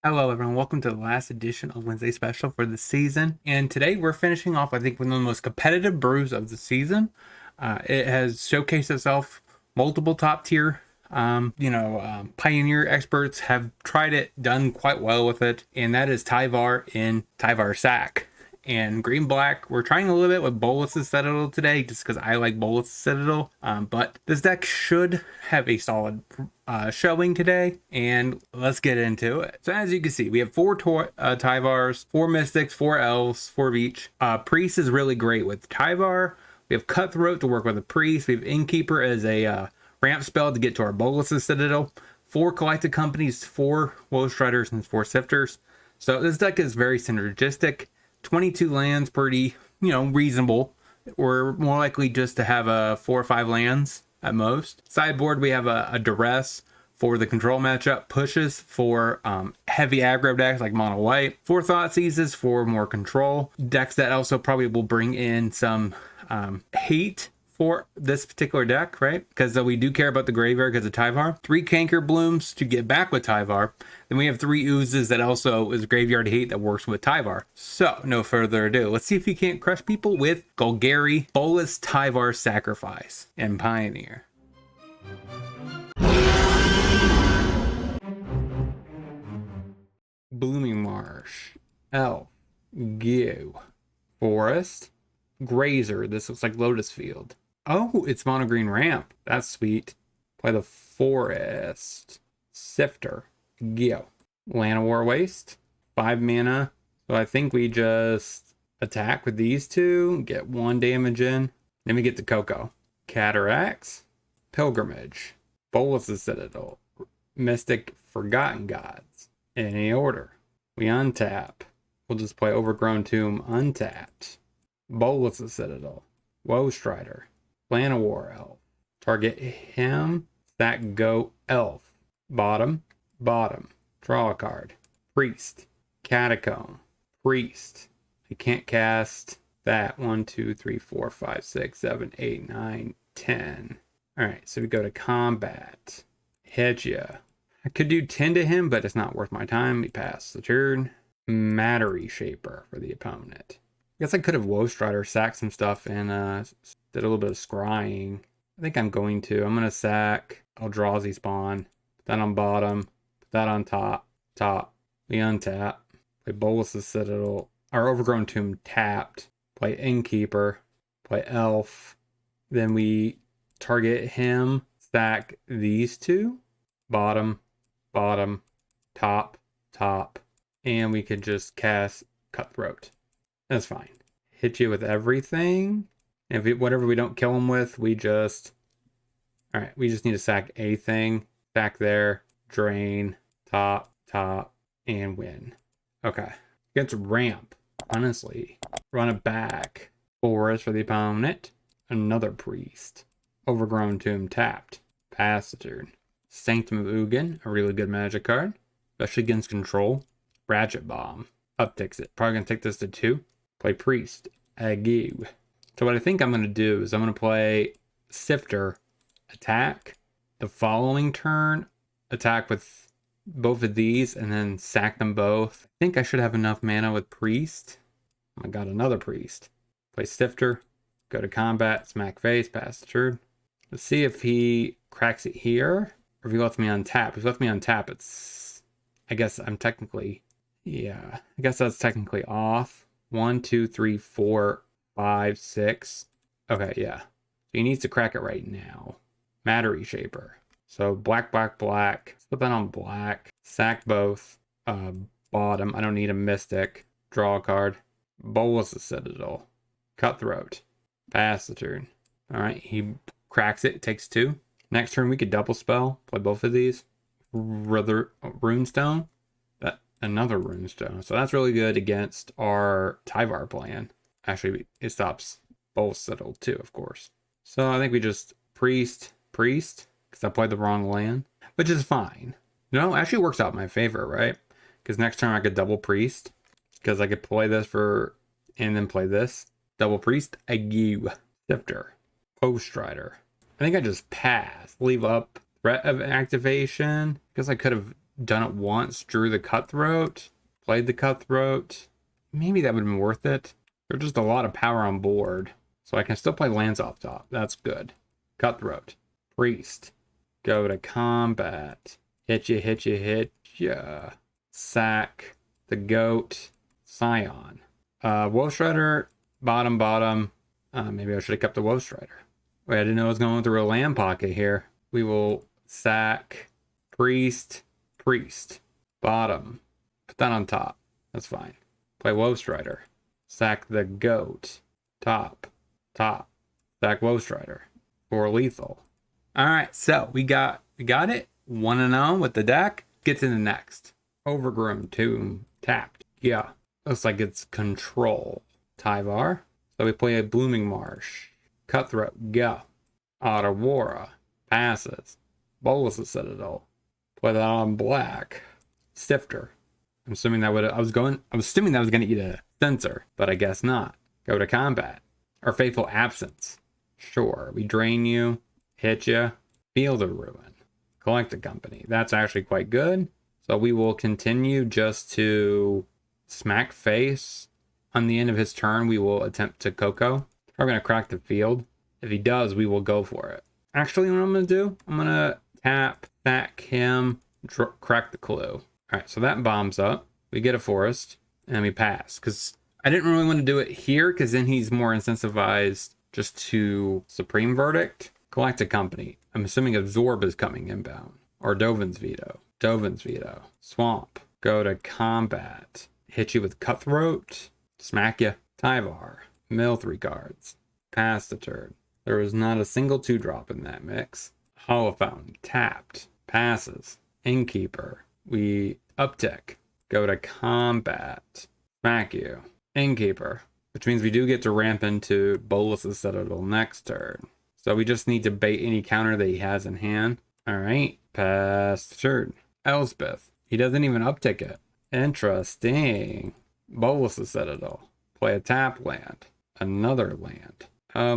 Hello everyone, welcome to the last edition of Wednesday Special for the season. And today we're finishing off, I think, one of the most competitive brews of the season. It has showcased itself multiple top tier, pioneer experts have tried it, done quite well with it, and that is Tyvar in Tyvar Sack. And green black, we're trying a little bit with Bolus's Citadel today, just because I like Bolus's Citadel. But this deck should have a solid showing today, and let's get into it. So as you can see, we have four Tyvars, four Mystics, four Elves, four of each. Priest is really great with Tyvar. We have Cutthroat to work with a Priest. We have Innkeeper as a ramp spell to get to our Bolus's Citadel. Four Collected Companies, four Woe Striders, and four Sifters. So this deck is very synergistic. 22 lands, pretty, reasonable. We're more likely just to have 4 or 5 lands at most. Sideboard, we have a Duress for the control matchup, pushes for heavy aggro decks like mono white, 4 Thought Seizes for more control, decks that also probably will bring in some hate for this particular deck, right? Because we do care about the graveyard because of Tyvar. 3 Canker Blooms to get back with Tyvar. Then we have 3 Oozes that also is graveyard hate that works with Tyvar. So, no further ado, let's see if he can't crush people with Golgari, Bolus, Tyvar, Sacrifice, and Pioneer. Blooming Marsh, Elf, Geo, Forest, Grazer. This looks like Lotus Field. Oh, it's mono green ramp. That's sweet. Play the Forest. Sifter. Geo. Llanowar Waste. 5 mana. So I think we just attack with these two. Get 1 damage in. Then we get the Coco. Cataracts. Pilgrimage. Bolus's Citadel. Mystic Forgotten Gods. In any order. We untap. We'll just play Overgrown Tomb untapped. Bolus's Citadel. Woe Strider. Llanowar Elf. Target him. Stack go Elf. Bottom. Draw a card. Priest. Catacomb. Priest. I can't cast that. 1, 2, 3, 4, 5, 6, 7, 8, 9, 10. Alright, so we go to combat. Hedgia. I could do 10 to him, but it's not worth my time. He passed the turn. Mattery Shaper for the opponent. I guess I could have Woe Strider sacked some stuff and did a little bit of scrying. I think I'm going to. I'm going to sack Eldrazi Spawn. Put that on bottom. Put that on top. We untap. Play Bolus's Citadel. Our Overgrown Tomb tapped. Play Innkeeper. Play Elf. Then we target him. Stack these two. Bottom. Top. And we could just cast Cutthroat. That's fine. Hit you with everything. If whatever we don't kill him with, we just... Alright, we just need to sack a thing. Back there. Drain. Top. And win. Okay. Against ramp. Honestly. Run it back. Forest for the opponent. Another Priest. Overgrown Tomb tapped. Pass the turn. Sanctum of Ugin. A really good magic card. Especially against control. Ratchet Bomb. Upticks it. Probably going to take this to 2. Play Priest. Ague. So what I think I'm going to do is I'm going to play Sifter. Attack. The following turn, attack with both of these and then sack them both. I think I should have enough mana with Priest. I got another Priest. Play Sifter. Go to combat. Smack face. Pass the turn. Let's see if he cracks it here or if he lets me untap. If he lets me untap, it's... I guess I'm technically... Yeah, I guess that's technically off. 1, 2, 3, 4, 5, 6. Okay, yeah. So he needs to crack it right now. Mattery Shaper. So black. Let's put that on black. Sack both. Bottom. I don't need a Mystic. Draw a card. Bolus's Citadel. Cutthroat. Pass the turn. Alright, he cracks it. Takes 2. Next turn we could double spell. Play both of these. Runestone. Another Runestone. So that's really good against our Tyvar plan. Actually, it stops both Citadel too, of course. So I think we just Priest, because I played the wrong land, which is fine. No, actually works out in my favor, right? Because next turn I could double Priest, because I could play this and then play this. Double Priest, Ague, Sifter, Woe Strider. I think I just pass, leave up threat of activation, because I could have done it once, drew the Cutthroat, played the Cutthroat. Maybe that would have been worth it. There's just a lot of power on board. So I can still play lands off top. That's good. Cutthroat. Priest. Go to combat. Hit ya. Sack. The Goat. Scion. Wolf Strider. Bottom. Maybe I should have kept the Wolf Strider. Wait, I didn't know I was going through a land pocket here. We will sack. Priest. Bottom. Put that on top. That's fine. Play Wolf Strider. Sack the Goat. Top. Sack Wolf Strider. For lethal. Alright, so we got it. 1-0 with the deck. Get to the next. Overgrown Tomb. Tapped. Yeah. Looks like it's control. Tyvar. So we play a Blooming Marsh. Cutthroat. Go. Otawara. Passes. Bolus' Citadel. Play that on black. Sifter. I'm assuming that I was assuming that was gonna eat a sensor, but I guess not. Go to combat. Our Faithful Absence. Sure. We drain you. Hit you. Field of Ruin. Collect a Company. That's actually quite good. So we will continue just to smack face. On the end of his turn, we will attempt to Coco. We're going to crack the field. If he does, we will go for it. Actually, what I'm going to do, I'm going to tap, sack him, crack the clue. All right, so that bombs up. We get a forest, and we pass. Because I didn't really want to do it here, because then he's more incentivized just to Supreme Verdict. Collect a Company. I'm assuming Absorb is coming inbound. Or Dovin's Veto. Swamp. Go to combat. Hit you with Cutthroat. Smack you. Tyvar. Mill 3 cards. Pass the turn. There was not a single 2-drop in that mix. Hollow Fountain. Tapped. Passes. Innkeeper. We uptick. Go to combat. Smack you. Innkeeper. Which means we do get to ramp into Bolus' Citadel next turn. So we just need to bait any counter that he has in hand. Alright. Pass the turn. Elspeth. He doesn't even uptick it. Interesting. Bolus' Citadel. Play a tap land. Another land.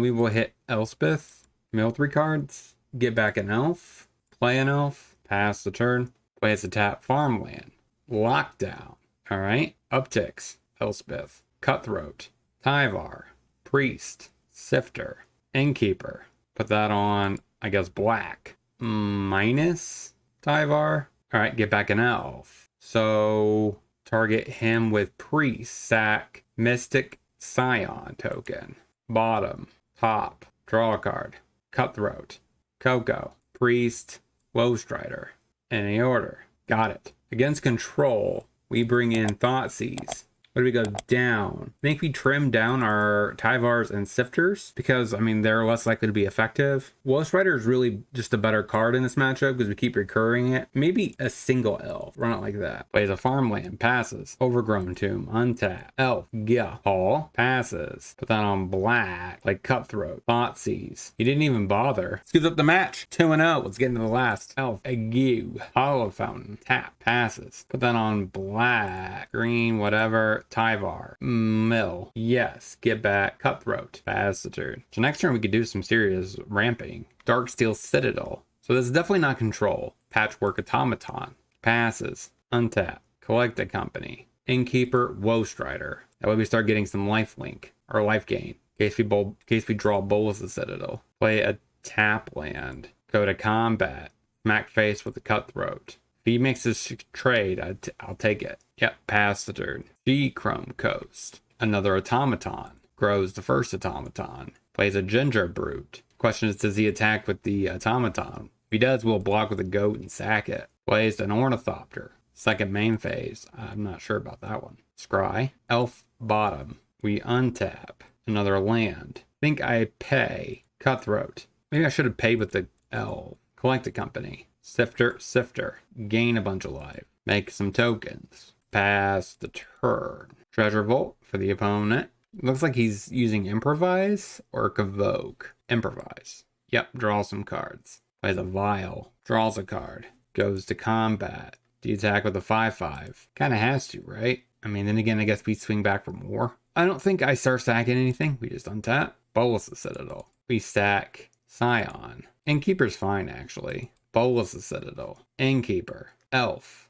We will hit Elspeth. Mill 3 cards. Get back an elf. Play an elf. Pass the turn. Play as a tap farmland. Lockdown. Alright. Upticks. Elspeth. Cutthroat. Tyvar. Priest. Sifter. Innkeeper. Put that on, I guess, black. Minus Tyvar. Alright, get back an elf. So target him with Priest. Sack. Mystic Scion token. Bottom. Top. Draw a card. Cutthroat. Coco. Priest. Low Strider. Any order. Got it. Against control, we bring in Thoughtseize. What do we go down? I think we trim down our Tyvars and Sifters because, I mean, they're less likely to be effective. Wolf Rider is really just a better card in this matchup because we keep recurring it. Maybe a single elf. Run it like that. Plays a farmland. Passes. Overgrown Tomb. Untap. Elf. Yeah. Hall. Passes. Put that on black. Like Cutthroat. Thoughtseize. He didn't even bother. Scoops up the match. 2-0. Let's get into the last. Elf. Ague. Hollow Fountain. Tap. Passes. Put that on black. Green. Whatever. Tyvar. Mill. Yes. Get back. Cutthroat. Pass the turn. So next turn we could do some serious ramping. Darksteel Citadel. So this is definitely not control. Patchwork Automaton. Passes. Untap. Collect a Company. Innkeeper. Woe Strider. That way we start getting some life link. Or life gain. In case we draw Bolus' Citadel. Play a tap land. Go to combat. Smack face with the Cutthroat. If he makes this trade, I'll take it. Yep, pass the turn. G-Chrome Coast. Another Automaton. Grows the first Automaton. Plays a Ginger Brute. Question is, does he attack with the Automaton? If he does, we'll block with a Goat and sack it. Plays an Ornithopter. Second main phase. I'm not sure about that one. Scry. Elf Bottom. We untap. Another land. Think I pay. Cutthroat. Maybe I should have paid with the Elf. Collect a Company. Sifter. Gain a bunch of life. Make some tokens. Pass the turn. Treasure Vault for the opponent. Looks like he's using Improvise or Convoke. Improvise. Yep, draw some cards. Plays a Vial. Draws a card. Goes to combat. Do you attack with a 5/5? Kinda has to, right? I mean, then again, I guess we swing back for more. I don't think I start sacking anything. We just untap. Bolus' Citadel. We sack Scion. Innkeeper's fine, actually. Bolus' Citadel. Innkeeper. Elf.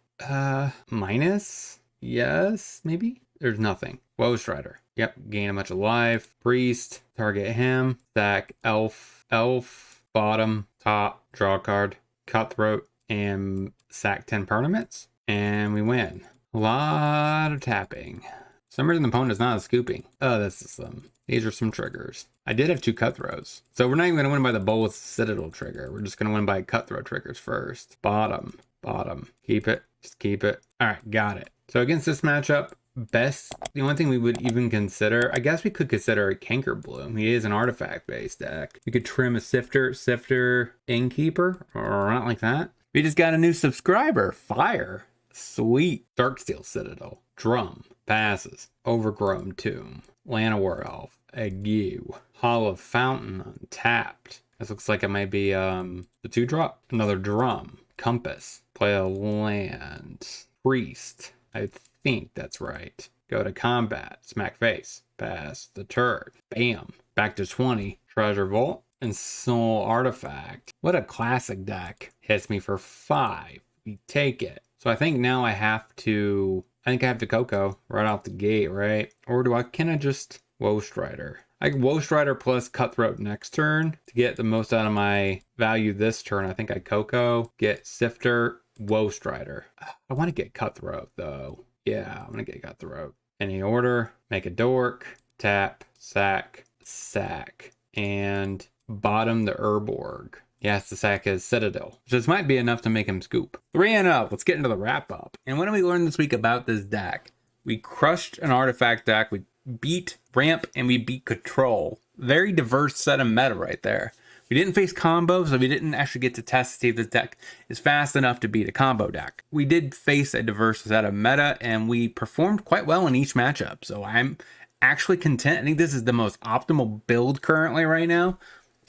Minus? Yes, maybe? There's nothing. Woe Strider. Yep, gain a bunch of life. Priest, target him. Stack, elf, bottom, top, draw a card, cutthroat, and sack 10 permanents. And we win. A lot of tapping. For some reason the opponent is not scooping. Oh, that's some. These are some triggers. I did have 2 cutthroats. So we're not even going to win by the Bolus Citadel trigger. We're just going to win by cutthroat triggers first. Bottom. Keep it. Just keep it. All right, got it. So against this matchup, the only thing we would even consider, I guess we could consider a Canker Bloom. He is an artifact-based deck. We could trim a Sifter, Innkeeper, or not like that. We just got a new subscriber. Fire. Sweet. Darksteel Citadel. Drum. Passes. Overgrown Tomb. Llanowar Elf. Ague. Hollow Fountain untapped. This looks like it might be the 2-drop. Another Drum. Compass. Play a land. Priest. I think that's right. Go to combat. Smack face. Pass the turret. Bam. Back to 20. Treasure Vault. And Soul Artifact. What a classic deck. Hits me for 5. We take it. So I think now I have to Coco right off the gate, right? Or can I just Woe Strider? I can Woe Strider plus Cutthroat next turn to get the most out of my value this turn. I think I Coco, get Sifter, Woe Strider. I want to get Cutthroat though. Yeah, I'm going to get Cutthroat. Any order, make a dork, tap, sack, and bottom the Urborg. Yes, the sack is Citadel. So this might be enough to make him scoop. 3-0. Let's get into the wrap up. And what did we learn this week about this deck? We crushed an artifact deck. We beat ramp and we beat control. Very diverse set of meta right there. We didn't face combos, so we didn't actually get to test to see if this deck is fast enough to beat a combo deck. We did face a diverse set of meta and we performed quite well in each matchup. So I'm actually content. I think this is the most optimal build currently right now.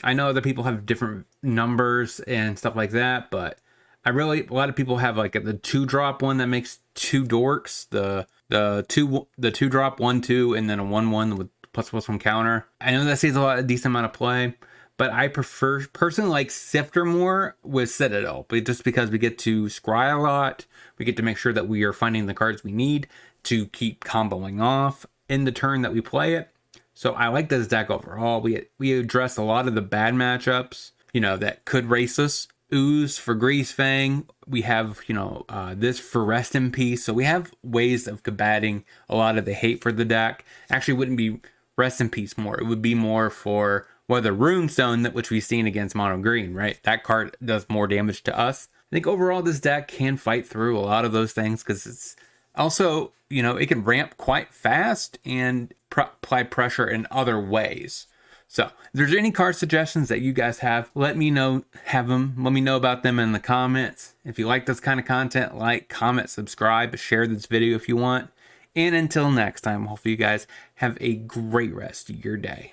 I know other people have different numbers and stuff like that, but a lot of people have like the 2-drop one that makes 2 dorks, the 2-drop 1/2 and then a 1/1 with ++1 counter. I know that sees a decent amount of play, but I personally like Sifter more with Citadel, but just because we get to scry a lot, we get to make sure that we are finding the cards we need to keep comboing off in the turn that we play it. So I like this deck overall. We address a lot of the bad matchups, that could race us. Ooze for Greasefang. We have, this for Rest in Peace. So we have ways of combating a lot of the hate for the deck. Actually, it wouldn't be Rest in Peace more. It would be more for Runestone, which we've seen against Mono Green, right? That card does more damage to us. I think overall this deck can fight through a lot of those things because it's also, it can ramp quite fast and apply pressure in other ways. So if there's any card suggestions that you guys have, let me know about them in the comments. If you like this kind of content, like, comment, subscribe, share this video if you want. And until next time, hopefully you guys have a great rest of your day.